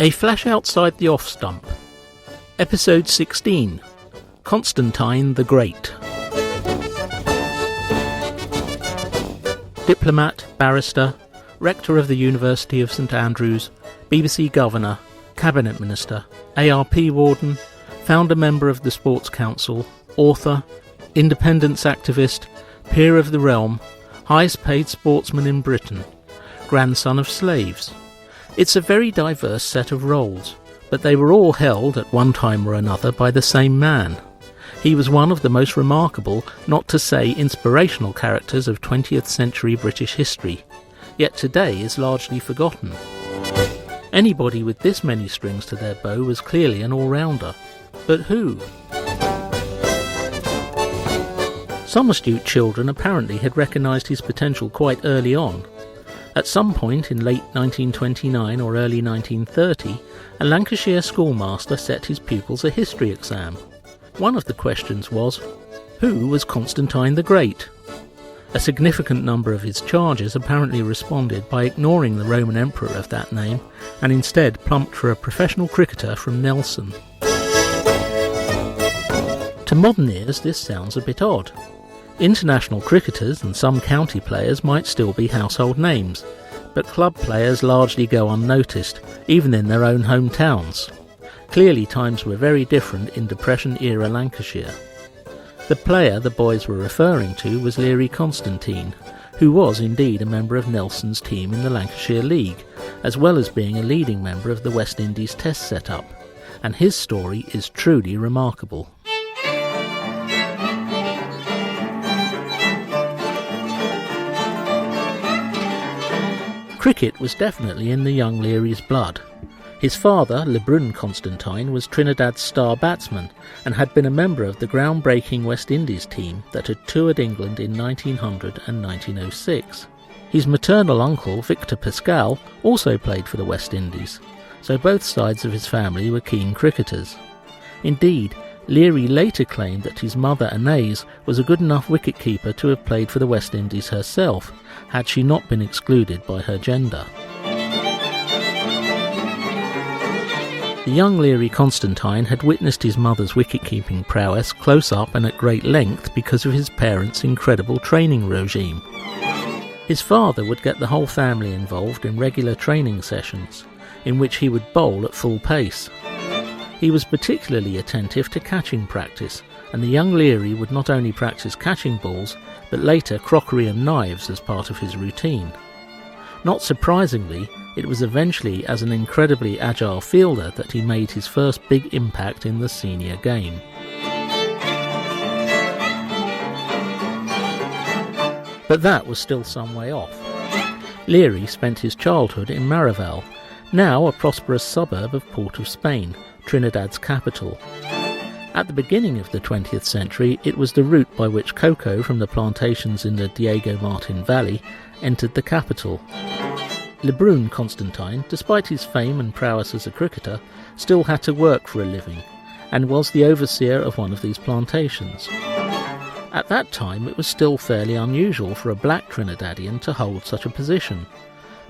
A Flash Outside the Off Stump. Episode 16. Constantine the Great. Diplomat, barrister, rector of the University of St Andrews, BBC Governor, Cabinet Minister, ARP Warden, founder member of the Sports Council, author, independence activist, peer of the realm, highest paid sportsman in Britain, grandson of slaves. It's a very diverse set of roles, but they were all held at one time or another by the same man. He was one of the most remarkable, not to say inspirational characters of 20th century British history, yet today is largely forgotten. Anybody with this many strings to their bow was clearly an all-rounder. But who? Some astute children apparently had recognised his potential quite early on. At some point in late 1929 or early 1930, a Lancashire schoolmaster set his pupils a history exam. One of the questions was, who was Constantine the Great? A significant number of his charges apparently responded by ignoring the Roman emperor of that name and instead plumped for a professional cricketer from Nelson. To modern ears this sounds a bit odd. International cricketers and some county players might still be household names, but club players largely go unnoticed, even in their own hometowns. Clearly times were very different in Depression-era Lancashire. The player the boys were referring to was Learie Constantine, who was indeed a member of Nelson's team in the Lancashire League, as well as being a leading member of the West Indies Test setup, and his story is truly remarkable. Cricket was definitely in the young Learie's blood. His father, Learie Constantine, was Trinidad's star batsman and had been a member of the groundbreaking West Indies team that had toured England in 1900 and 1906. His maternal uncle, Victor Pascal, also played for the West Indies, so both sides of his family were keen cricketers. Indeed, Learie later claimed that his mother, Anais, was a good enough wicket-keeper to have played for the West Indies herself, had she not been excluded by her gender. The young Learie Constantine had witnessed his mother's wicket-keeping prowess close up and at great length because of his parents' incredible training regime. His father would get the whole family involved in regular training sessions, in which he would bowl at full pace. He was particularly attentive to catching practice, and the young Learie would not only practice catching balls, but later crockery and knives as part of his routine. Not surprisingly, it was eventually as an incredibly agile fielder that he made his first big impact in the senior game. But that was still some way off. Learie spent his childhood in Maraval, now a prosperous suburb of Port of Spain, Trinidad's capital. At the beginning of the 20th century, it was the route by which cocoa from the plantations in the Diego Martin Valley entered the capital. Learie Constantine, despite his fame and prowess as a cricketer, still had to work for a living, and was the overseer of one of these plantations. At that time it was still fairly unusual for a black Trinidadian to hold such a position,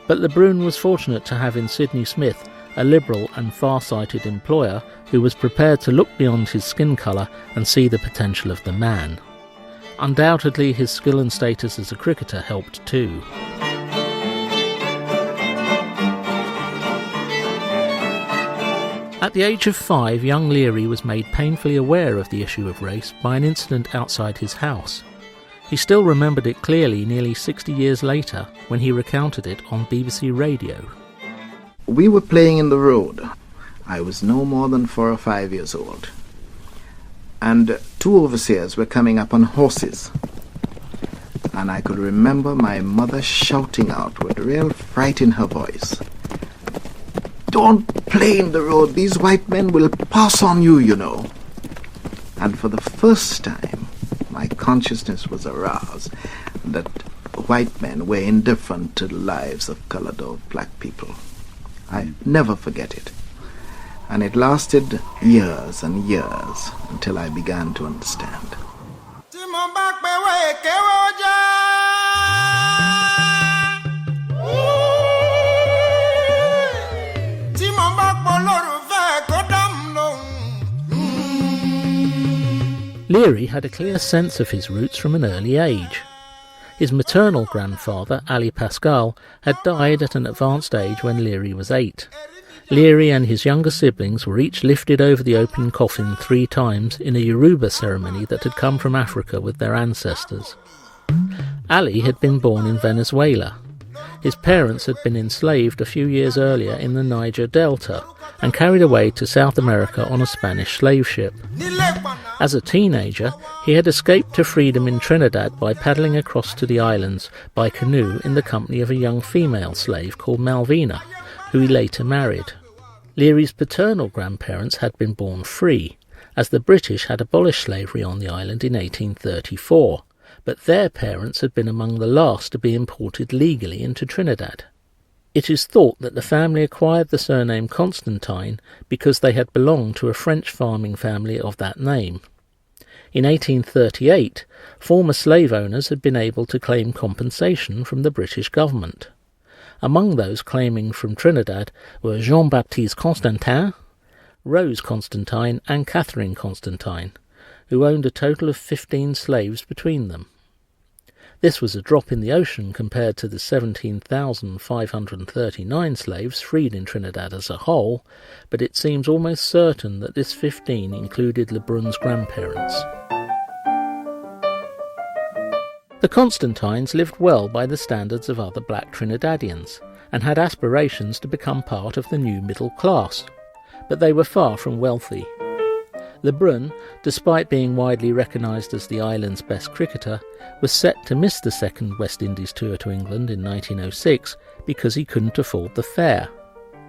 but Learie was fortunate to have in Sidney Smith a liberal and far-sighted employer who was prepared to look beyond his skin colour and see the potential of the man. Undoubtedly his skill and status as a cricketer helped too. At the age of 5, young Learie was made painfully aware of the issue of race by an incident outside his house. He still remembered it clearly nearly 60 years later when he recounted it on BBC Radio. We were playing in the road. I was no more than 4 or 5 years old. And 2 overseers were coming up on horses. And I could remember my mother shouting out with real fright in her voice, "Don't play in the road, these white men will pass on you, you know." And for the first time, my consciousness was aroused that white men were indifferent to the lives of colored or black people. I never forget it. And it lasted years and years until I began to understand. Learie had a clear sense of his roots from an early age. His maternal grandfather, Ali Pascal, had died at an advanced age when Learie was 8. Learie and his younger siblings were each lifted over the open coffin 3 times in a Yoruba ceremony that had come from Africa with their ancestors. Ali had been born in Venezuela. His parents had been enslaved a few years earlier in the Niger Delta and carried away to South America on a Spanish slave ship. As a teenager, he had escaped to freedom in Trinidad by paddling across to the islands by canoe in the company of a young female slave called Malvina, who he later married. Learie's paternal grandparents had been born free, as the British had abolished slavery on the island in 1834, but their parents had been among the last to be imported legally into Trinidad. It is thought that the family acquired the surname Constantine because they had belonged to a French farming family of that name. In 1838, former slave owners had been able to claim compensation from the British government. Among those claiming from Trinidad were Jean-Baptiste Constantin, Rose Constantine and Catherine Constantine, who owned a total of 15 slaves between them. This was a drop in the ocean compared to the 17,539 slaves freed in Trinidad as a whole, but it seems almost certain that this 15 included Lebrun's grandparents. The Constantines lived well by the standards of other black Trinidadians, and had aspirations to become part of the new middle class, but they were far from wealthy. Lebrun, despite being widely recognised as the island's best cricketer, was set to miss the second West Indies tour to England in 1906 because he couldn't afford the fare.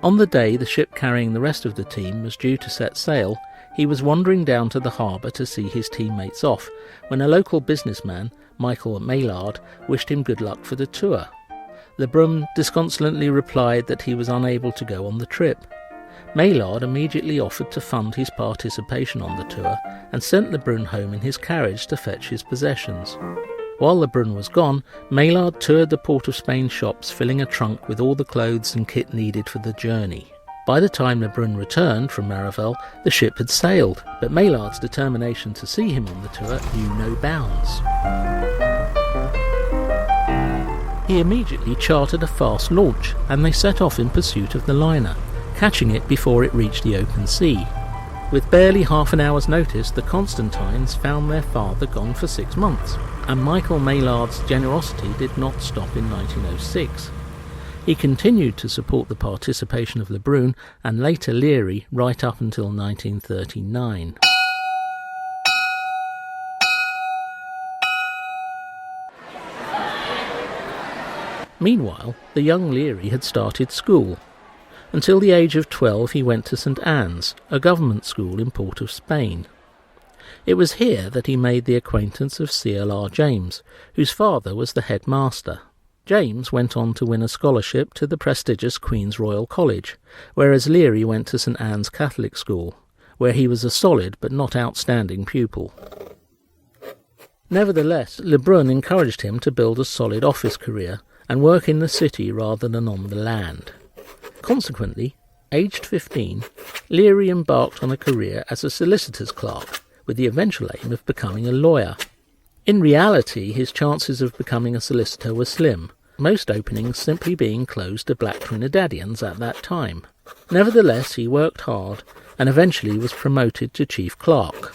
On the day the ship carrying the rest of the team was due to set sail, he was wandering down to the harbour to see his teammates off, when a local businessman, Michael Maillard, wished him good luck for the tour. Lebrun disconsolately replied that he was unable to go on the trip. Maillard immediately offered to fund his participation on the tour and sent Lebrun home in his carriage to fetch his possessions. While Lebrun was gone, Maillard toured the Port of Spain shops, filling a trunk with all the clothes and kit needed for the journey. By the time Lebrun returned from Maraval, the ship had sailed, but Maillard's determination to see him on the tour knew no bounds. He immediately chartered a fast launch, and they set off in pursuit of the liner, catching it before it reached the open sea. With barely half an hour's notice, the Constantines found their father gone for 6 months, and Michael Maillard's generosity did not stop in 1906. He continued to support the participation of Lebrun and later Learie right up until 1939. Meanwhile, the young Learie had started school. Until the age of 12 he went to St Anne's, a government school in Port of Spain. It was here that he made the acquaintance of C.L.R. James, whose father was the headmaster. James went on to win a scholarship to the prestigious Queen's Royal College, whereas Learie went to St Anne's Catholic School, where he was a solid but not outstanding pupil. Nevertheless, Lebrun encouraged him to build a solid office career and work in the city rather than on the land. Consequently, aged 15, Learie embarked on a career as a solicitor's clerk, with the eventual aim of becoming a lawyer. In reality, his chances of becoming a solicitor were slim, most openings simply being closed to black Trinidadians at that time. Nevertheless, he worked hard and eventually was promoted to chief clerk.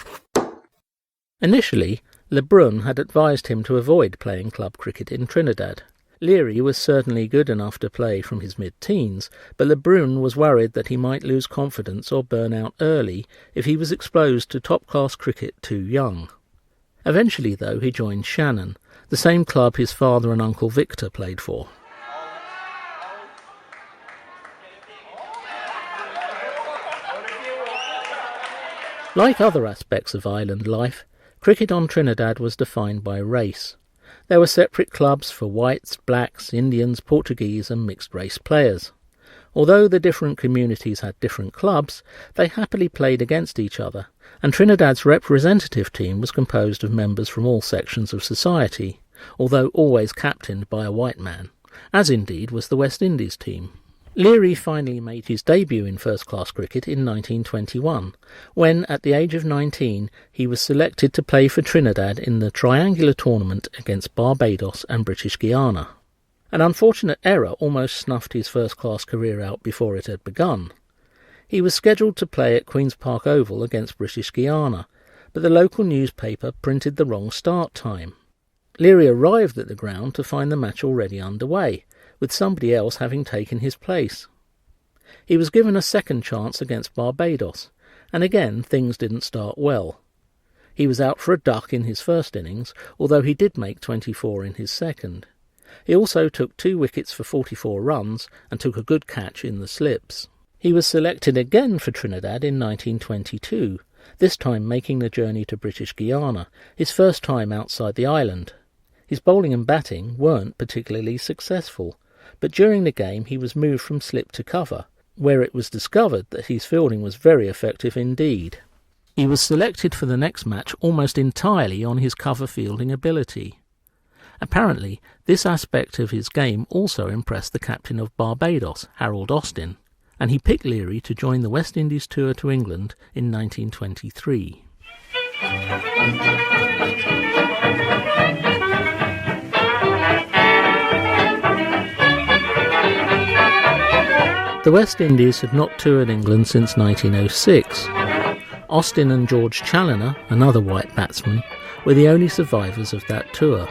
Initially, Lebrun had advised him to avoid playing club cricket in Trinidad. Learie was certainly good enough to play from his mid-teens, but Lebrun was worried that he might lose confidence or burn out early if he was exposed to top-class cricket too young. Eventually, though, he joined Shannon, the same club his father and Uncle Victor played for. Like other aspects of island life, cricket on Trinidad was defined by race. There were separate clubs for whites, blacks, Indians, Portuguese and mixed-race players. Although the different communities had different clubs, they happily played against each other, and Trinidad's representative team was composed of members from all sections of society, although always captained by a white man, as indeed was the West Indies team. Learie finally made his debut in first-class cricket in 1921, when, at the age of 19, he was selected to play for Trinidad in the triangular tournament against Barbados and British Guiana. An unfortunate error almost snuffed his first-class career out before it had begun. He was scheduled to play at Queen's Park Oval against British Guiana, but the local newspaper printed the wrong start time. Learie arrived at the ground to find the match already underway, with somebody else having taken his place. He was given a second chance against Barbados, and again things didn't start well. He was out for a duck in his first innings, although he did make 24 in his second. He also took 2 wickets for 44 runs and took a good catch in the slips. He was selected again for Trinidad in 1922, this time making the journey to British Guiana, his first time outside the island. His bowling and batting weren't particularly successful, but during the game he was moved from slip to cover, where it was discovered that his fielding was very effective indeed. He was selected for the next match almost entirely on his cover fielding ability. Apparently, this aspect of his game also impressed the captain of Barbados, Harold Austin, and he picked Learie to join the West Indies tour to England in 1923. The West Indies had not toured England since 1906. Austin and George Challoner, another white batsman, were the only survivors of that tour.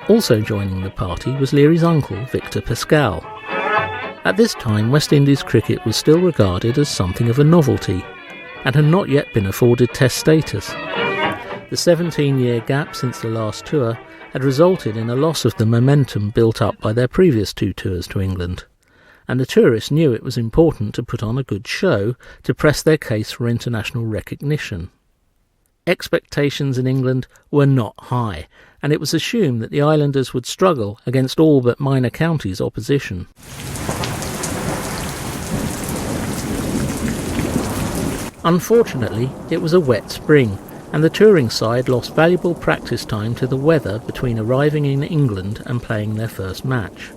Also joining the party was Learie's uncle, Victor Pascal. At this time, West Indies cricket was still regarded as something of a novelty, and had not yet been afforded Test status. The 17-year gap since the last tour had resulted in a loss of the momentum built up by their previous 2 tours to England, and the tourists knew it was important to put on a good show to press their case for international recognition. Expectations in England were not high, and it was assumed that the islanders would struggle against all but minor counties opposition. Unfortunately, it was a wet spring, and the touring side lost valuable practice time to the weather between arriving in England and playing their first match.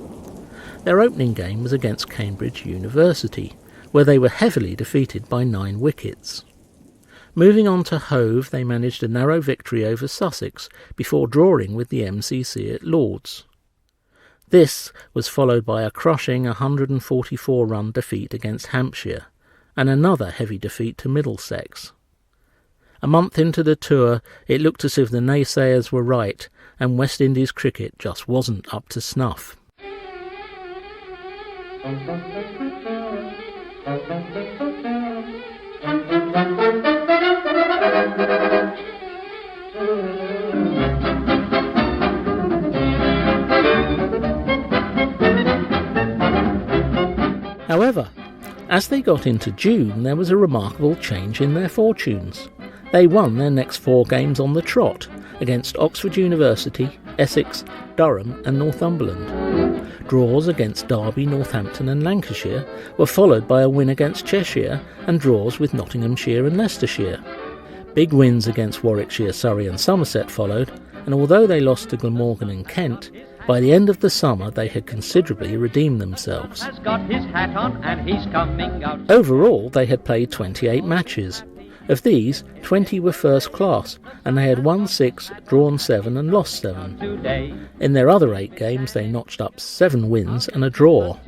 Their opening game was against Cambridge University, where they were heavily defeated by 9 wickets. Moving on to Hove, they managed a narrow victory over Sussex before drawing with the MCC at Lord's. This was followed by a crushing 144-run defeat against Hampshire, and another heavy defeat to Middlesex. A month into the tour, it looked as if the naysayers were right, and West Indies cricket just wasn't up to snuff. However, as they got into June, there was a remarkable change in their fortunes. They won their next 4 games on the trot against Oxford University, Essex, Durham and Northumberland. Draws against Derby, Northampton and Lancashire were followed by a win against Cheshire and draws with Nottinghamshire and Leicestershire. Big wins against Warwickshire, Surrey and Somerset followed, and although they lost to Glamorgan and Kent, by the end of the summer they had considerably redeemed themselves. Overall, they had played 28 matches. Of these, 20 were first class, and they had won 6, drawn 7 and lost 7. In their other 8 games they notched up 7 wins and a draw.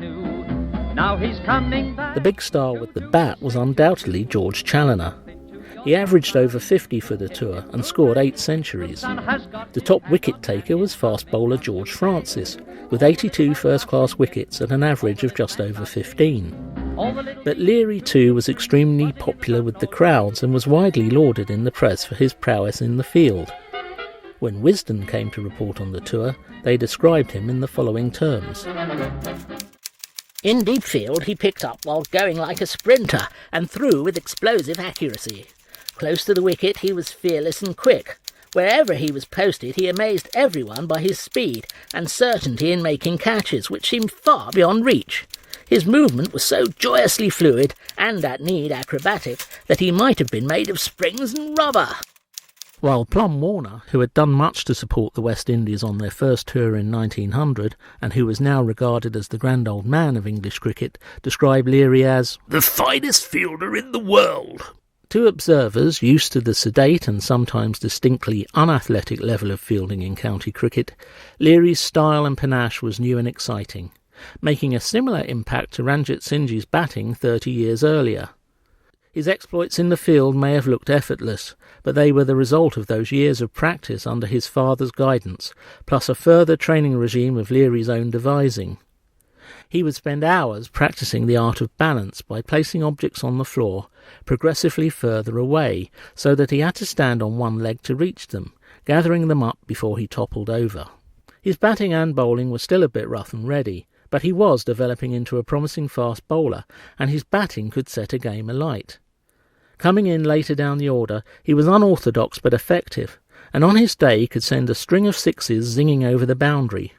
The big star with the bat was undoubtedly George Challoner. He averaged over 50 for the tour and scored 8 centuries. The top wicket-taker was fast bowler George Francis, with 82 first-class wickets at an average of just over 15. But Learie too was extremely popular with the crowds and was widely lauded in the press for his prowess in the field. When Wisden came to report on the tour, they described him in the following terms. In deep field he picked up while going like a sprinter and threw with explosive accuracy. Close to the wicket he was fearless and quick. Wherever he was posted he amazed everyone by his speed and certainty in making catches which seemed far beyond reach. His movement was so joyously fluid and at need acrobatic that he might have been made of springs and rubber. while Plum Warner, who had done much to support the West Indies on their first tour in 1900, and who was now regarded as the grand old man of English cricket, described Learie as the finest fielder in the world. To observers used to the sedate and sometimes distinctly unathletic level of fielding in county cricket, Learie's style and panache was new and exciting, making a similar impact to Ranjit Singh's batting 30 years earlier. His exploits in the field may have looked effortless, but they were the result of those years of practice under his father's guidance, plus a further training regime of Learie's own devising. He would spend hours practising the art of balance by placing objects on the floor progressively further away, so that he had to stand on one leg to reach them, gathering them up before he toppled over. His batting and bowling were still a bit rough and ready, but he was developing into a promising fast bowler, and his batting could set a game alight. Coming in later down the order, he was unorthodox but effective, and on his day could send a string of sixes zinging over the boundary.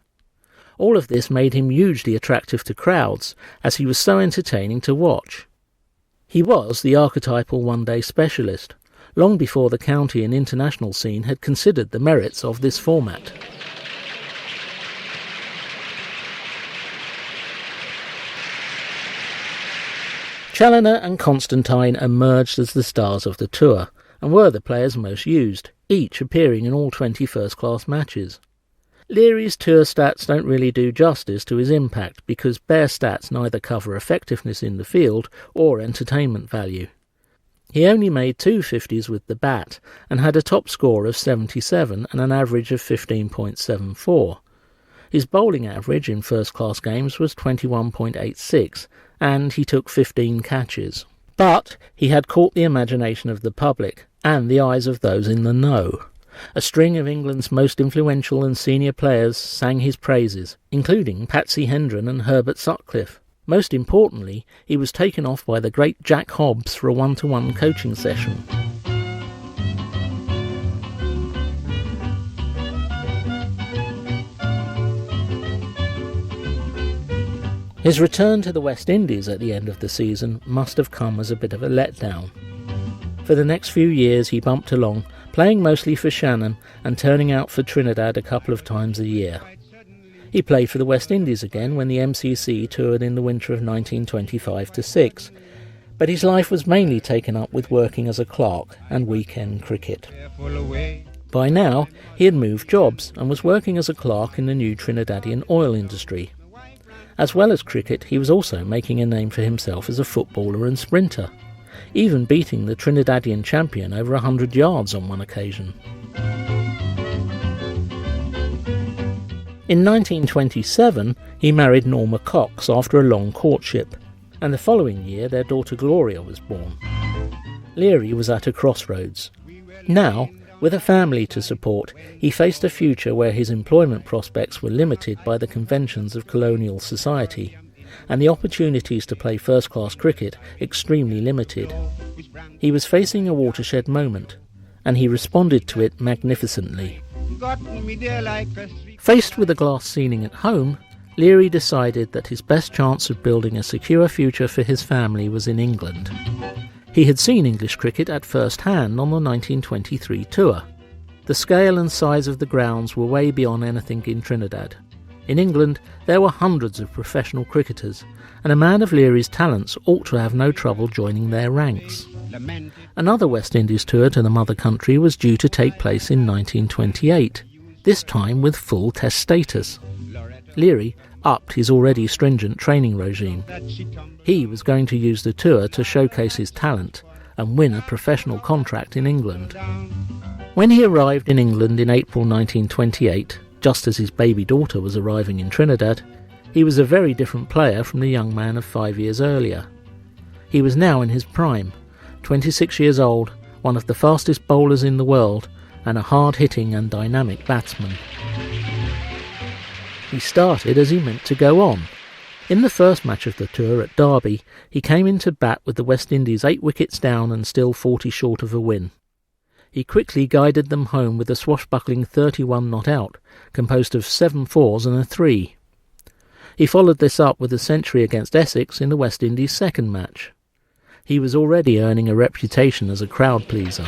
All of this made him hugely attractive to crowds, as he was so entertaining to watch. He was the archetypal one-day specialist, long before the county and international scene had considered the merits of this format. Challoner and Constantine emerged as the stars of the tour, and were the players most used, each appearing in all 20 first-class matches. Learie's tour stats don't really do justice to his impact, because bare stats neither cover effectiveness in the field or entertainment value. He only made 2 50s with the bat, and had a top score of 77 and an average of 15.74. His bowling average in first-class games was 21.86, and he took 15 catches. But he had caught the imagination of the public, and the eyes of those in the know. A string of England's most influential and senior players sang his praises, including Patsy Hendren and Herbert Sutcliffe. Most importantly, he was taken off by the great Jack Hobbs for a one-to-one coaching session. His return to the West Indies at the end of the season must have come as a bit of a letdown. For the next few years he bumped along, playing mostly for Shannon and turning out for Trinidad a couple of times a year. He played for the West Indies again when the MCC toured in the winter of 1925-6, but his life was mainly taken up with working as a clerk and weekend cricket. By now, he had moved jobs and was working as a clerk in the new Trinidadian oil industry. As well as cricket, he was also making a name for himself as a footballer and sprinter, even beating the Trinidadian champion over 100 yards on one occasion. In 1927, he married Norma Cox after a long courtship, and the following year their daughter Gloria was born. Learie was at a crossroads. Now, with a family to support, he faced a future where his employment prospects were limited by the conventions of colonial society, and the opportunities to play first-class cricket extremely limited. He was facing a watershed moment, and he responded to it magnificently. Faced with a glass ceiling at home, Learie decided that his best chance of building a secure future for his family was in England. He had seen English cricket at first hand on the 1923 tour. The scale and size of the grounds were way beyond anything in Trinidad. In England, there were hundreds of professional cricketers, and a man of Learie's talents ought to have no trouble joining their ranks. Another West Indies tour to the mother country was due to take place in 1928, this time with full Test status. Learie upped his already stringent training regime. He was going to use the tour to showcase his talent and win a professional contract in England. When he arrived in England in April 1928, just as his baby daughter was arriving in Trinidad, he was a very different player from the young man of 5 years earlier. He was now in his prime, 26 years old, one of the fastest bowlers in the world, and a hard-hitting and dynamic batsman. He started as he meant to go on. In the first match of the tour at Derby, he came into bat with the West Indies 8 wickets down and still 40 short of a win. He quickly guided them home with a swashbuckling 31 not out, composed of 7 fours and a 3. He followed this up with a century against Essex in the West Indies' second match. He was already earning a reputation as a crowd pleaser.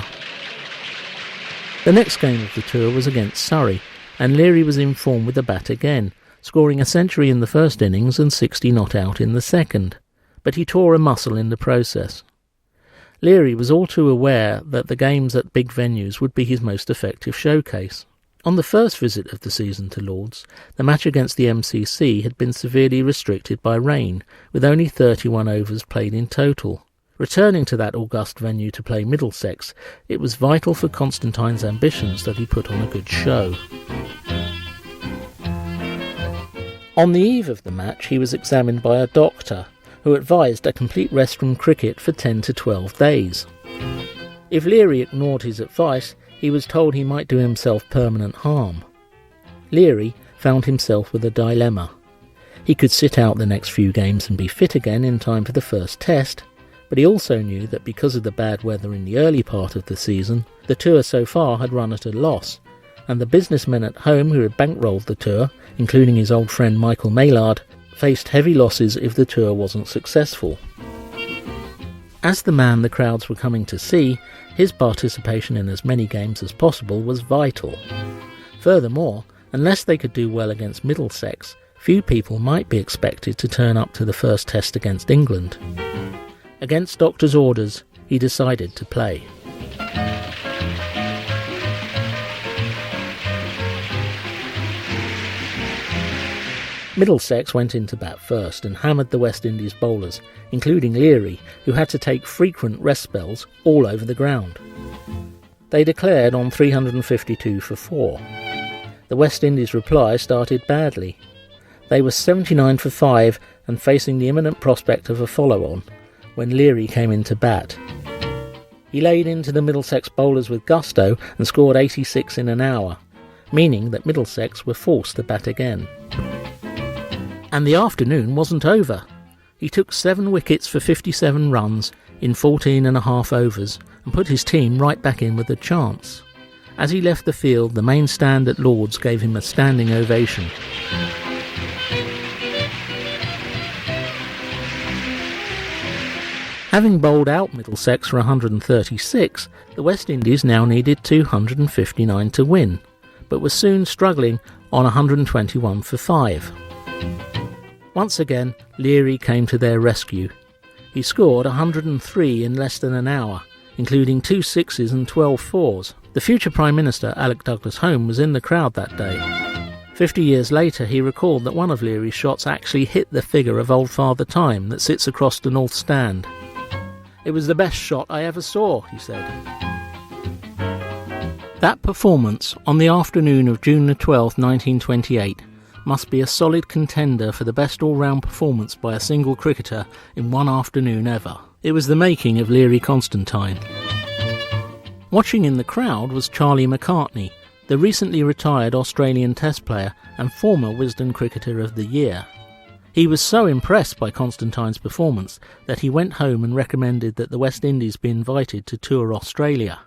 The next game of the tour was against Surrey, and Learie was in form with the bat again, scoring a century in the first innings and 60 not out in the second, but he tore a muscle in the process. Learie was all too aware that the games at big venues would be his most effective showcase. On the first visit of the season to Lord's, the match against the MCC had been severely restricted by rain, with only 31 overs played in total. Returning to that august venue to play Middlesex, it was vital for Constantine's ambitions that he put on a good show. On the eve of the match, he was examined by a doctor, who advised a complete rest from cricket for 10 to 12 days. If Learie ignored his advice, he was told he might do himself permanent harm. Learie found himself with a dilemma. He could sit out the next few games and be fit again in time for the first test, but he also knew that because of the bad weather in the early part of the season, the tour so far had run at a loss, and the businessmen at home who had bankrolled the tour, including his old friend Michael Maillard, faced heavy losses if the tour wasn't successful. As the man the crowds were coming to see, his participation in as many games as possible was vital. Furthermore, unless they could do well against Middlesex, few people might be expected to turn up to the first test against England. Against doctor's orders, he decided to play. Middlesex went into bat first and hammered the West Indies bowlers, including Learie, who had to take frequent rest spells all over the ground. They declared on 352 for 4. The West Indies' reply started badly. They were 79 for 5 and facing the imminent prospect of a follow-on when Learie came into bat. He laid into the Middlesex bowlers with gusto and scored 86 in an hour, meaning that Middlesex were forced to bat again. And the afternoon wasn't over. He took 7 wickets for 57 runs in 14.5 overs and put his team right back in with a chance. As he left the field, the main stand at Lord's gave him a standing ovation. Having bowled out Middlesex for 136, the West Indies now needed 259 to win, but were soon struggling on 121 for 5. Once again, Learie came to their rescue. He scored 103 in less than an hour, including 2 sixes and 12 fours. The future Prime Minister, Alec Douglas-Home, was in the crowd that day. 50 years later, he recalled that one of Learie's shots actually hit the figure of Old Father Time that sits across the North Stand. "It was the best shot I ever saw," he said. That performance on the afternoon of June the 12th, 1928, must be a solid contender for the best all-round performance by a single cricketer in one afternoon ever. It was the making of Learie Constantine. Watching in the crowd was Charlie McCartney, the recently retired Australian Test player and former Wisden Cricketer of the Year. He was so impressed by Constantine's performance that he went home and recommended that the West Indies be invited to tour Australia.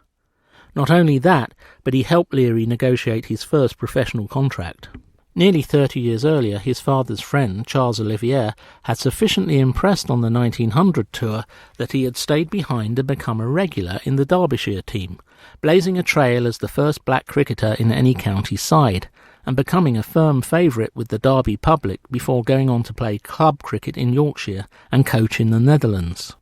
Not only that, but he helped Learie negotiate his first professional contract. Nearly 30 years earlier, his father's friend, Charles Olivier, had sufficiently impressed on the 1900 tour that he had stayed behind and become a regular in the Derbyshire team, blazing a trail as the first black cricketer in any county side, and becoming a firm favourite with the Derby public before going on to play club cricket in Yorkshire and coach in the Netherlands.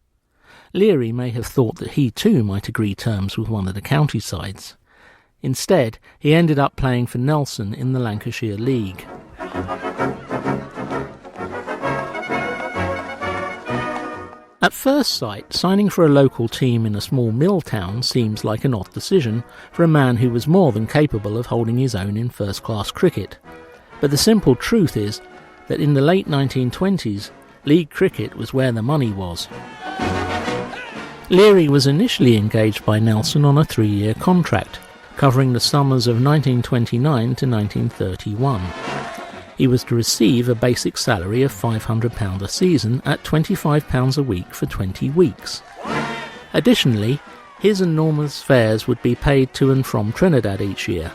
Learie may have thought that he too might agree terms with one of the county sides. Instead, he ended up playing for Nelson in the Lancashire League. At first sight, signing for a local team in a small mill town seems like an odd decision for a man who was more than capable of holding his own in first-class cricket. But the simple truth is that in the late 1920s, league cricket was where the money was. Learie was initially engaged by Nelson on a 3-year contract, covering the summers of 1929 to 1931. He was to receive a basic salary of £500 a season at £25 a week for 20 weeks. Additionally, his enormous fares would be paid to and from Trinidad each year.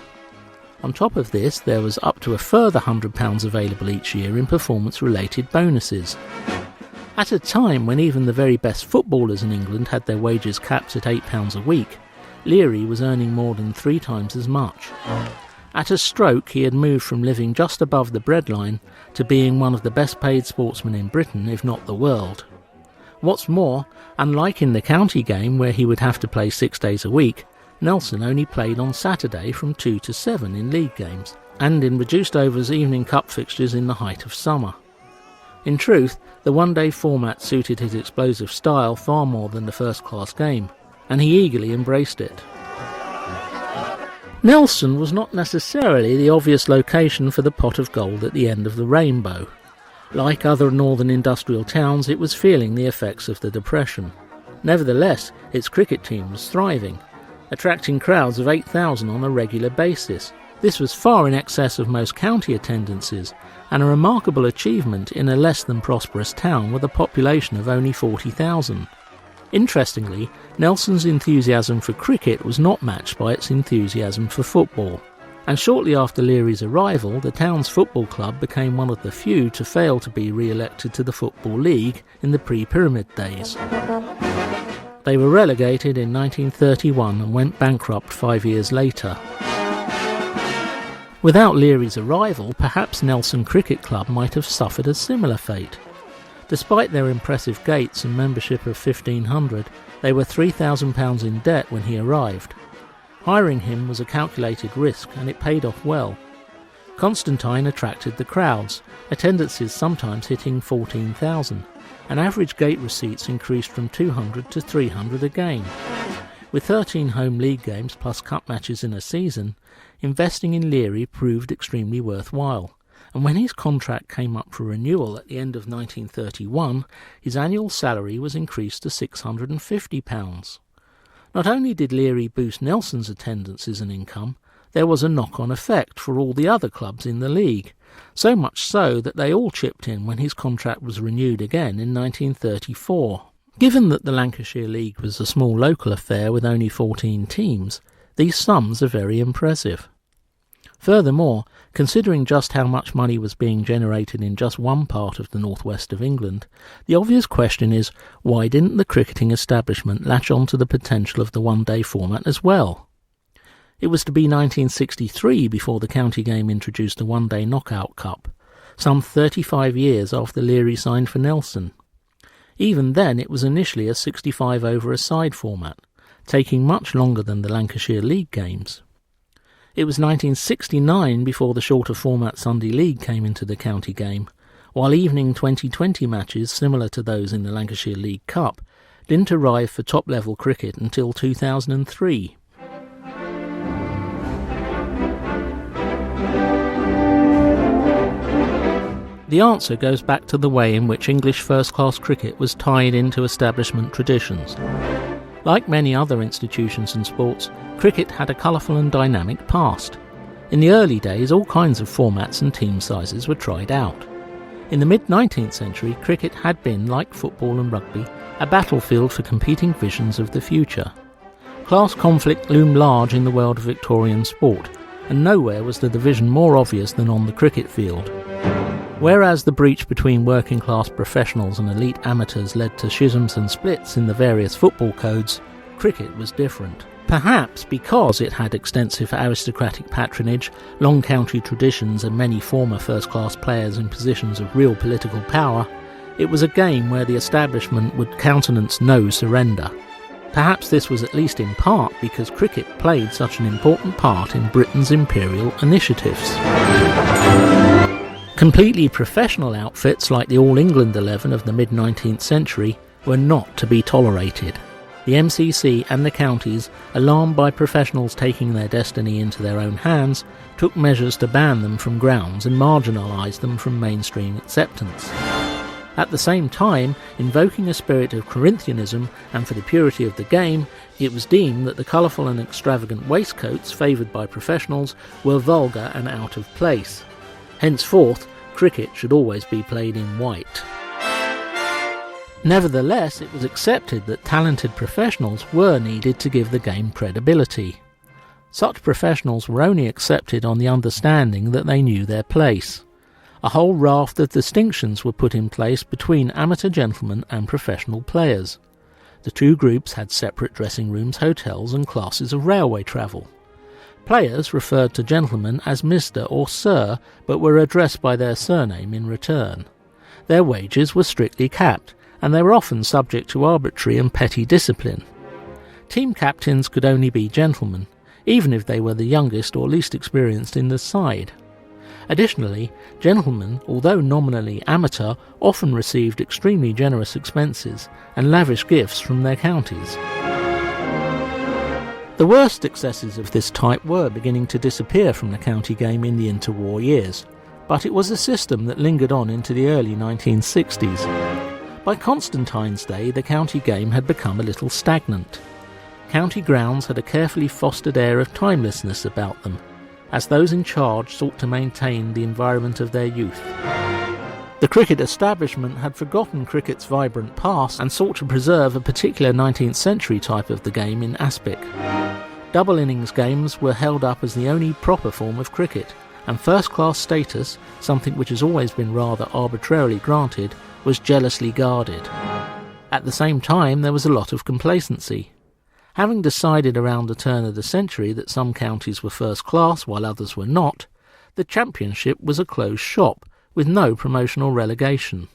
On top of this, there was up to a further £100 available each year in performance-related bonuses. At a time when even the very best footballers in England had their wages capped at £8 a week, Learie was earning more than 3 times as much. At a stroke, he had moved from living just above the breadline to being one of the best paid sportsmen in Britain, if not the world. What's more, unlike in the county game where he would have to play 6 days a week, Nelson only played on Saturday from 2 to 7 in league games, and in reduced overs evening cup fixtures in the height of summer. In truth, the one-day format suited his explosive style far more than the first-class game, and he eagerly embraced it. Nelson was not necessarily the obvious location for the pot of gold at the end of the rainbow. Like other northern industrial towns, it was feeling the effects of the Depression. Nevertheless, its cricket team was thriving, attracting crowds of 8,000 on a regular basis. This was far in excess of most county attendances, and a remarkable achievement in a less than prosperous town with a population of only 40,000. Interestingly, Nelson's enthusiasm for cricket was not matched by its enthusiasm for football, and shortly after Learie's arrival, the town's football club became one of the few to fail to be re-elected to the Football League in the pre-pyramid days. They were relegated in 1931 and went bankrupt 5 years later. Without Learie's arrival, perhaps Nelson Cricket Club might have suffered a similar fate. Despite their impressive gates and membership of 1,500, they were £3,000 in debt when he arrived. Hiring him was a calculated risk, and it paid off well. Constantine attracted the crowds, attendances sometimes hitting 14,000, and average gate receipts increased from 200 to 300 a game. With 13 home league games plus cup matches in a season, investing in Learie proved extremely worthwhile, and when his contract came up for renewal at the end of 1931, his annual salary was increased to £650. Not only did Learie boost Nelson's attendances and income, there was a knock-on effect for all the other clubs in the league, so much so that they all chipped in when his contract was renewed again in 1934. Given that the Lancashire League was a small local affair with only 14 teams, these sums are very impressive. Furthermore, considering just how much money was being generated in just one part of the northwest of England, the obvious question is, why didn't the cricketing establishment latch on to the potential of the one-day format as well? It was to be 1963 before the county game introduced the one-day knockout cup, some 35 years after Learie signed for Nelson. Even then it was initially a 65 over a side format, taking much longer than the Lancashire League games. It was 1969 before the shorter format Sunday League came into the county game, while evening 2020 matches similar to those in the Lancashire League Cup didn't arrive for top-level cricket until 2003. The answer goes back to the way in which English first-class cricket was tied into establishment traditions. Like many other institutions and sports, cricket had a colourful and dynamic past. In the early days, all kinds of formats and team sizes were tried out. In the mid-19th century, cricket had been, like football and rugby, a battlefield for competing visions of the future. Class conflict loomed large in the world of Victorian sport, and nowhere was the division more obvious than on the cricket field. Whereas the breach between working-class professionals and elite amateurs led to schisms and splits in the various football codes, cricket was different. Perhaps because it had extensive aristocratic patronage, long county traditions and many former first-class players in positions of real political power, it was a game where the establishment would countenance no surrender. Perhaps this was at least in part because cricket played such an important part in Britain's imperial initiatives. Completely professional outfits like the All England 11 of the mid-19th century were not to be tolerated. The MCC and the counties, alarmed by professionals taking their destiny into their own hands, took measures to ban them from grounds and marginalise them from mainstream acceptance. At the same time, invoking a spirit of Corinthianism and for the purity of the game, it was deemed that the colourful and extravagant waistcoats favoured by professionals were vulgar and out of place. Henceforth, cricket should always be played in white. Nevertheless, it was accepted that talented professionals were needed to give the game credibility. Such professionals were only accepted on the understanding that they knew their place. A whole raft of distinctions were put in place between amateur gentlemen and professional players. The two groups had separate dressing rooms, hotels and classes of railway travel. Players referred to gentlemen as Mr. or Sir, but were addressed by their surname in return. Their wages were strictly capped, and they were often subject to arbitrary and petty discipline. Team captains could only be gentlemen, even if they were the youngest or least experienced in the side. Additionally, gentlemen, although nominally amateur, often received extremely generous expenses and lavish gifts from their counties. The worst excesses of this type were beginning to disappear from the county game in the interwar years, but it was a system that lingered on into the early 1960s. By Constantine's day, the county game had become a little stagnant. County grounds had a carefully fostered air of timelessness about them, as those in charge sought to maintain the environment of their youth. The cricket establishment had forgotten cricket's vibrant past and sought to preserve a particular 19th century type of the game in aspic. Double innings games were held up as the only proper form of cricket, and first-class status, something which has always been rather arbitrarily granted, was jealously guarded. At the same time, there was a lot of complacency. Having decided around the turn of the century that some counties were first class while others were not, the championship was a closed shop, with no promotional relegation.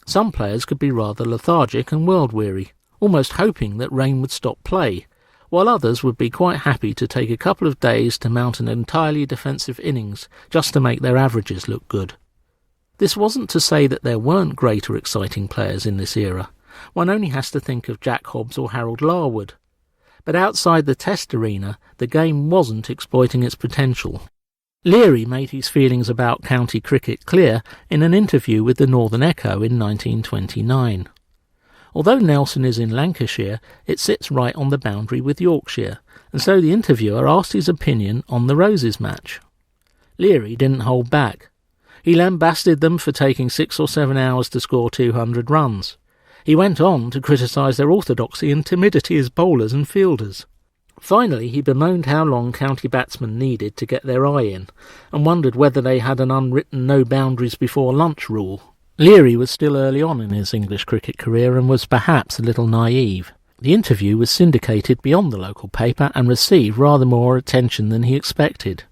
Some players could be rather lethargic and world-weary, almost hoping that rain would stop play, while others would be quite happy to take a couple of days to mount an entirely defensive innings just to make their averages look good. This wasn't to say that there weren't great or exciting players in this era. One only has to think of Jack Hobbs or Harold Larwood. But outside the test arena, the game wasn't exploiting its potential. Learie made his feelings about county cricket clear in an interview with the Northern Echo in 1929. Although Nelson is in Lancashire, it sits right on the boundary with Yorkshire, and so the interviewer asked his opinion on the Roses match. Learie didn't hold back. He lambasted them for taking 6 or 7 hours to score 200 runs. He went on to criticise their orthodoxy and timidity as bowlers and fielders. Finally, he bemoaned how long county batsmen needed to get their eye in, and wondered whether they had an unwritten no boundaries before lunch rule. Learie was still early on in his English cricket career and was perhaps a little naive. The interview was syndicated beyond the local paper and received rather more attention than he expected.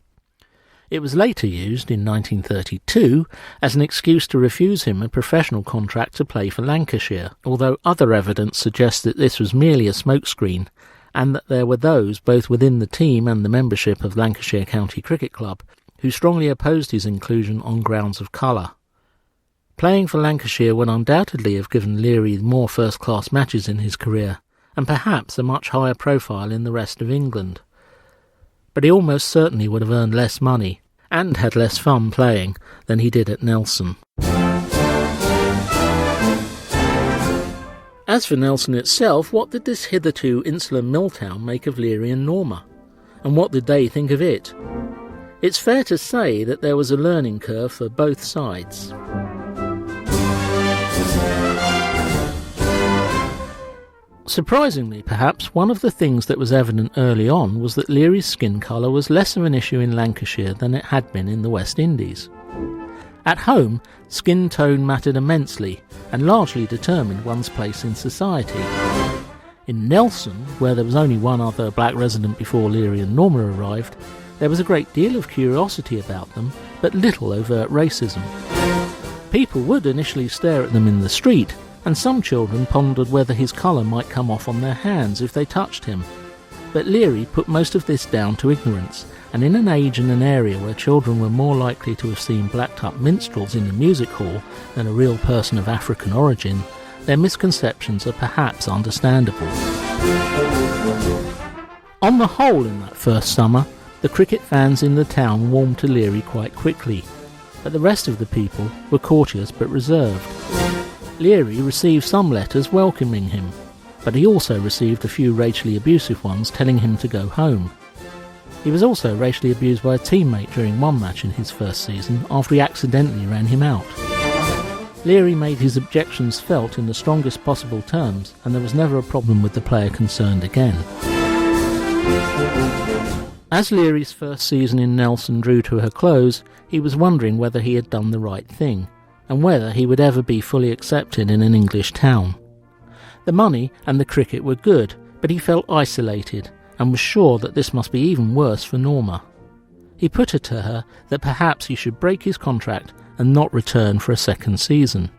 It was later used, in 1932, as an excuse to refuse him a professional contract to play for Lancashire, although other evidence suggests that this was merely a smokescreen, and that there were those, both within the team and the membership of Lancashire County Cricket Club, who strongly opposed his inclusion on grounds of colour. Playing for Lancashire would undoubtedly have given Learie more first-class matches in his career, and perhaps a much higher profile in the rest of England. But he almost certainly would have earned less money, and had less fun playing, than he did at Nelson. As for Nelson itself, what did this hitherto insular mill town make of Learie and Norma? And what did they think of it? It's fair to say that there was a learning curve for both sides. Surprisingly, perhaps, one of the things that was evident early on was that Learie's skin colour was less of an issue in Lancashire than it had been in the West Indies. At home, skin tone mattered immensely and largely determined one's place in society. In Nelson, where there was only one other black resident before Learie and Norma arrived, there was a great deal of curiosity about them, but little overt racism. People would initially stare at them in the street, and some children pondered whether his colour might come off on their hands if they touched him. But Learie put most of this down to ignorance, and in an age and an area where children were more likely to have seen blacked-up minstrels in the music hall than a real person of African origin, their misconceptions are perhaps understandable. On the whole, in that first summer, the cricket fans in the town warmed to Learie quite quickly, but the rest of the people were courteous but reserved. Learie received some letters welcoming him, but he also received a few racially abusive ones telling him to go home. He was also racially abused by a teammate during one match in his first season after he accidentally ran him out. Learie made his objections felt in the strongest possible terms, and there was never a problem with the player concerned again. As Learie's first season in Nelson drew to her close, he was wondering whether he had done the right thing, and whether he would ever be fully accepted in an English town. The money and the cricket were good, but he felt isolated and was sure that this must be even worse for Norma. He put it to her that perhaps he should break his contract and not return for a second season.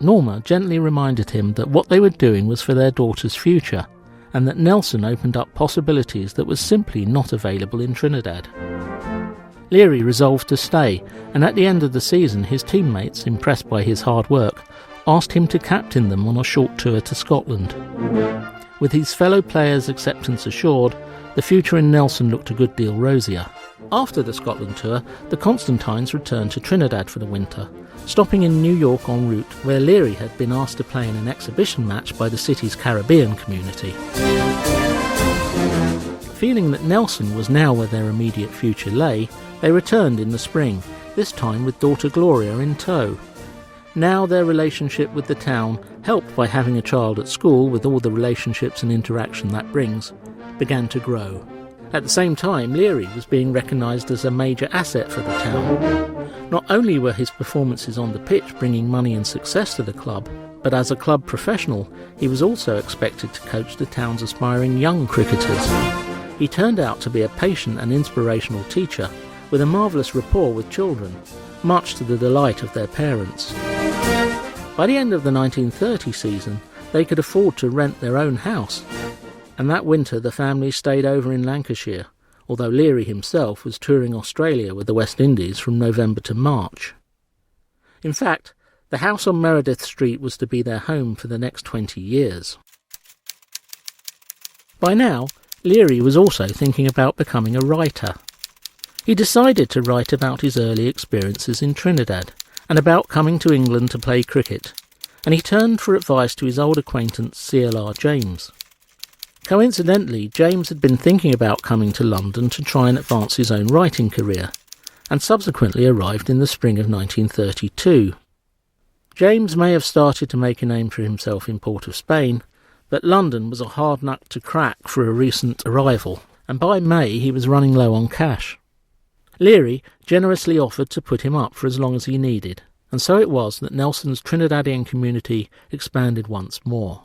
Norma gently reminded him that what they were doing was for their daughter's future, and that Nelson opened up possibilities that were simply not available in Trinidad. Learie resolved to stay, and at the end of the season his teammates, impressed by his hard work, asked him to captain them on a short tour to Scotland. With his fellow players' acceptance assured, the future in Nelson looked a good deal rosier. After the Scotland tour, the Constantines returned to Trinidad for the winter, stopping in New York en route, where Learie had been asked to play in an exhibition match by the city's Caribbean community. Feeling that Nelson was now where their immediate future lay, they returned in the spring, this time with daughter Gloria in tow. Now their relationship with the town, helped by having a child at school with all the relationships and interaction that brings, began to grow. At the same time, Learie was being recognised as a major asset for the town. Not only were his performances on the pitch bringing money and success to the club, but as a club professional, he was also expected to coach the town's aspiring young cricketers. He turned out to be a patient and inspirational teacher, with a marvellous rapport with children, much to the delight of their parents. By the end of the 1930 season, they could afford to rent their own house, and that winter the family stayed over in Lancashire, although Learie himself was touring Australia with the West Indies from November to March. In fact, the house on Meredith Street was to be their home for the next 20 years. By now, Learie was also thinking about becoming a writer. He decided to write about his early experiences in Trinidad and about coming to England to play cricket, and he turned for advice to his old acquaintance CLR James. Coincidentally, James had been thinking about coming to London to try and advance his own writing career, and subsequently arrived in the spring of 1932. James may have started to make a name for himself in Port of Spain, but London was a hard nut to crack for a recent arrival, and by May he was running low on cash. Learie generously offered to put him up for as long as he needed, and so it was that Nelson's Trinidadian community expanded once more.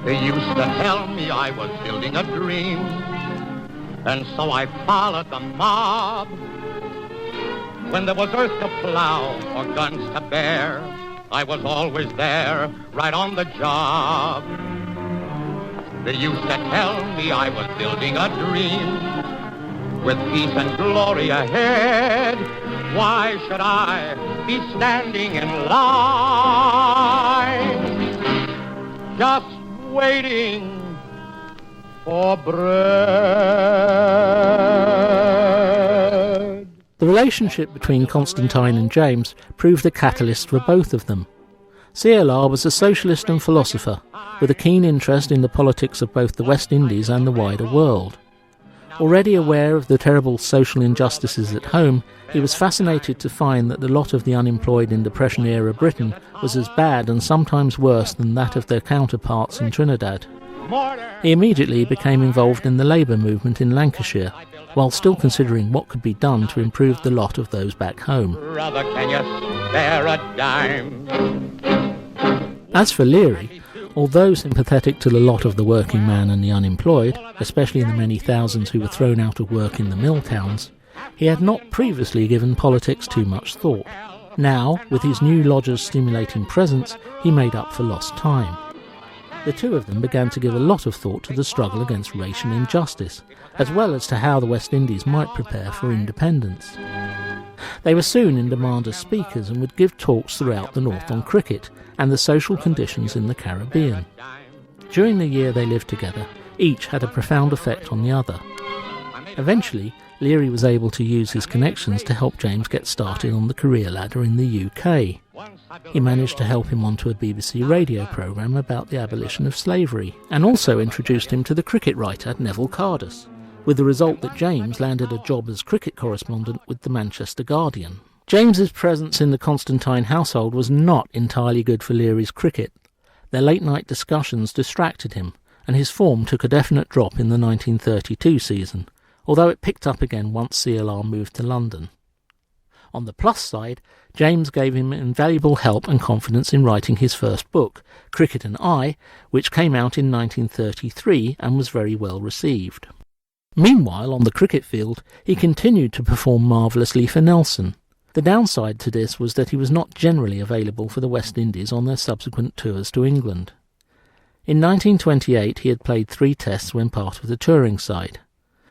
They used to tell me I was building a dream, and so I followed the mob. When there was earth to plow or guns to bear, I was always there, right on the job. They used to tell me I was building a dream, with peace and glory ahead. Why should I be standing in line, just waiting for bread? The relationship between Constantine and James proved a catalyst for both of them. CLR was a socialist and philosopher, with a keen interest in the politics of both the West Indies and the wider world. Already aware of the terrible social injustices at home, he was fascinated to find that the lot of the unemployed in Depression-era Britain was as bad and sometimes worse than that of their counterparts in Trinidad. He immediately became involved in the labour movement in Lancashire, while still considering what could be done to improve the lot of those back home. Brother, can you spare a dime? As for Learie, although sympathetic to the lot of the working man and the unemployed, especially the many thousands who were thrown out of work in the mill towns, he had not previously given politics too much thought. Now, with his new lodger's stimulating presence, he made up for lost time. The two of them began to give a lot of thought to the struggle against racial injustice, as well as to how the West Indies might prepare for independence. They were soon in demand as speakers and would give talks throughout the north on cricket and the social conditions in the Caribbean. During the year they lived together, each had a profound effect on the other. Eventually, Learie was able to use his connections to help James get started on the career ladder in the UK. He managed to help him onto a BBC radio programme about the abolition of slavery, and also introduced him to the cricket writer Neville Cardus, with the result that James landed a job as cricket correspondent with the Manchester Guardian. James's presence in the Constantine household was not entirely good for Learie's cricket. Their late-night discussions distracted him, and his form took a definite drop in the 1932 season, although it picked up again once CLR moved to London. On the plus side, James gave him invaluable help and confidence in writing his first book, Cricket and I, which came out in 1933 and was very well received. Meanwhile, on the cricket field, he continued to perform marvellously for Nelson. The downside to this was that he was not generally available for the West Indies on their subsequent tours to England. In 1928 he had played 3 tests when part of the touring side.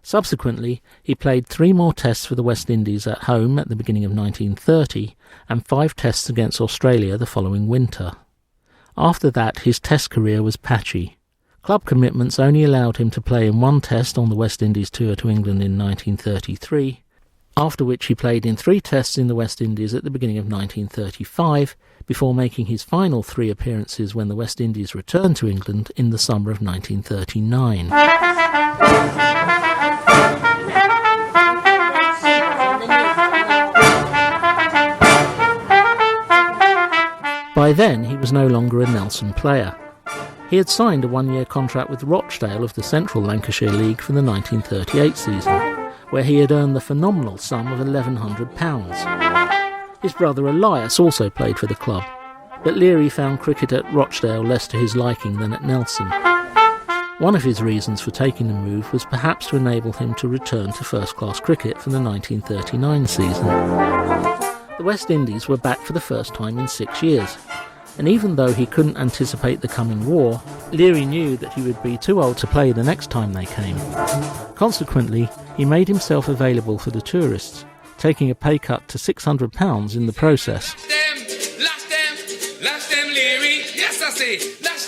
Subsequently, he played 3 more tests for the West Indies at home at the beginning of 1930 and 5 tests against Australia the following winter. After that, his test career was patchy. Club commitments only allowed him to play in 1 test on the West Indies tour to England in 1933, after which he played in 3 tests in the West Indies at the beginning of 1935, before making his final 3 appearances when the West Indies returned to England in the summer of 1939. By then, he was no longer a Nelson player. He had signed a 1-year contract with Rochdale of the Central Lancashire League for the 1938 season, where he had earned the phenomenal sum of £1,100. His brother Elias also played for the club, but Learie found cricket at Rochdale less to his liking than at Nelson. One of his reasons for taking the move was perhaps to enable him to return to first-class cricket for the 1939 season. The West Indies were back for the first time in 6 years, and even though he couldn't anticipate the coming war, Learie knew that he would be too old to play the next time they came. Consequently, he made himself available for the tourists, taking a pay cut to £600 in the process. Lash them, Learie. Yes, I say, lash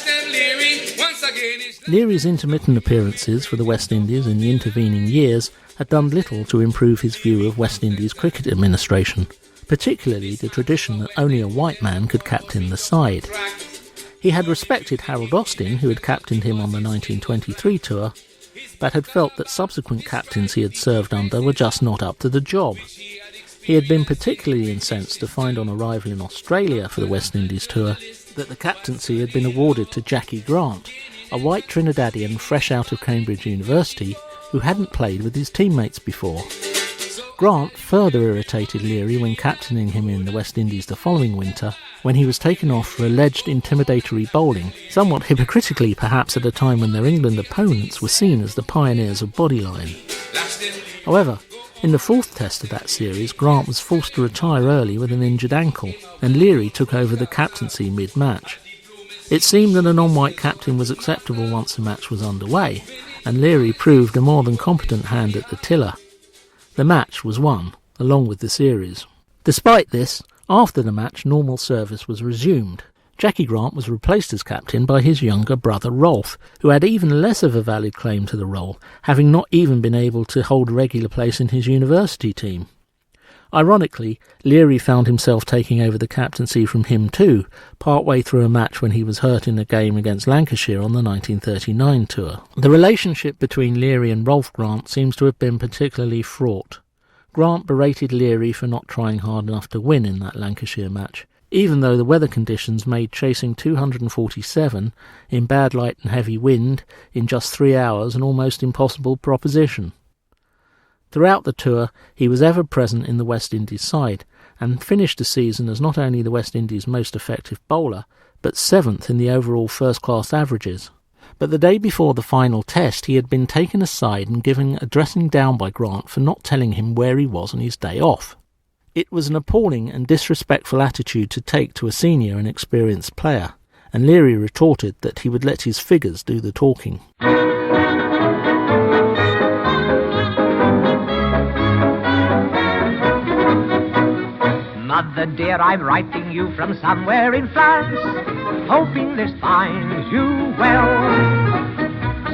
them, Learie. Once again, Learie's intermittent appearances for the West Indies in the intervening years had done little to improve his view of West Indies cricket administration, particularly the tradition that only a white man could captain the side. He had respected Harold Austin, who had captained him on the 1923 tour, but had felt that subsequent captains he had served under were just not up to the job. He had been particularly incensed to find on arrival in Australia for the West Indies tour that the captaincy had been awarded to Jackie Grant, a white Trinidadian fresh out of Cambridge University who hadn't played with his teammates before. Grant further irritated Learie when captaining him in the West Indies the following winter, when he was taken off for alleged intimidatory bowling, somewhat hypocritically perhaps at a time when their England opponents were seen as the pioneers of bodyline. However, in the 4th test of that series, Grant was forced to retire early with an injured ankle, and Learie took over the captaincy mid-match. It seemed that a non-white captain was acceptable once the match was underway, and Learie proved a more than competent hand at the tiller. The match was won, along with the series. Despite this, after the match normal service was resumed. Jackie Grant was replaced as captain by his younger brother Rolf, who had even less of a valid claim to the role, having not even been able to hold a regular place in his university team. Ironically, Learie found himself taking over the captaincy from him too, partway through a match when he was hurt in a game against Lancashire on the 1939 tour. The relationship between Learie and Rolf Grant seems to have been particularly fraught. Grant berated Learie for not trying hard enough to win in that Lancashire match, even though the weather conditions made chasing 247 in bad light and heavy wind in just 3 hours an almost impossible proposition. Throughout the tour, he was ever present in the West Indies side, and finished the season as not only the West Indies' most effective bowler, but 7th in the overall first-class averages. But the day before the final test, he had been taken aside and given a dressing down by Grant for not telling him where he was on his day off. It was an appalling and disrespectful attitude to take to a senior and experienced player, and Learie retorted that he would let his figures do the talking. Mother dear, I'm writing you from somewhere in France, hoping this finds you well.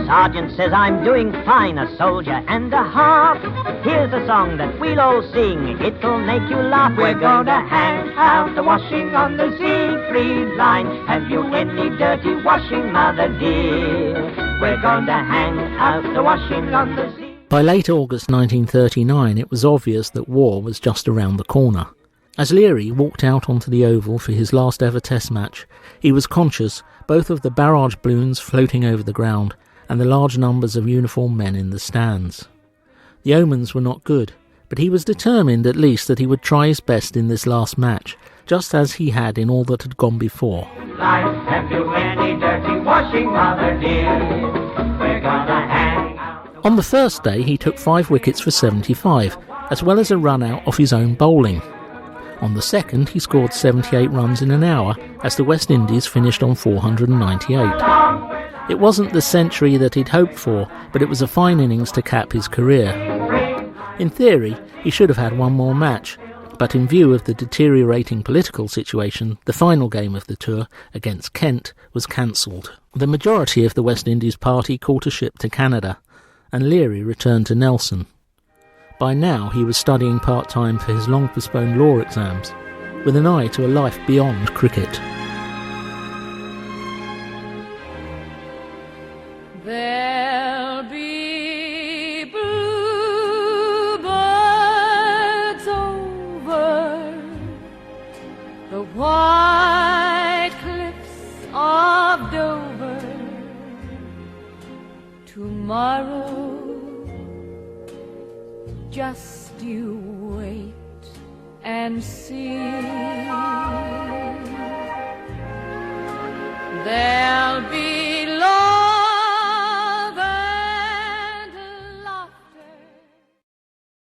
Sergeant says I'm doing fine, a soldier and a half. Here's a song that we'll all sing, it'll make you laugh. We're gonna hang out the washing on the Siegfried line. Have you any dirty washing, mother dear? We're gonna hang out the washing on the Siegfried. By late August 1939, it was obvious that war was just around the corner. As Learie walked out onto the Oval for his last ever test match, he was conscious both of the barrage balloons floating over the ground and the large numbers of uniformed men in the stands. The omens were not good, but he was determined at least that he would try his best in this last match, just as he had in all that had gone before. Life can do any dirty washing, mother dear. We're gonna hang out. On the first day he took 5 wickets for 75, as well as a run out off his own bowling. On the second he scored 78 runs in an hour, as the West Indies finished on 498. It wasn't the century that he'd hoped for, but it was a fine innings to cap his career. In theory, he should have had one more match, but in view of the deteriorating political situation, the final game of the tour, against Kent, was cancelled. The majority of the West Indies party caught a ship to Canada, and Learie returned to Nelson. By now he was studying part-time for his long-postponed law exams, with an eye to a life beyond cricket. There'll be bluebirds over the white cliffs of Dover tomorrow. Just you wait and see. There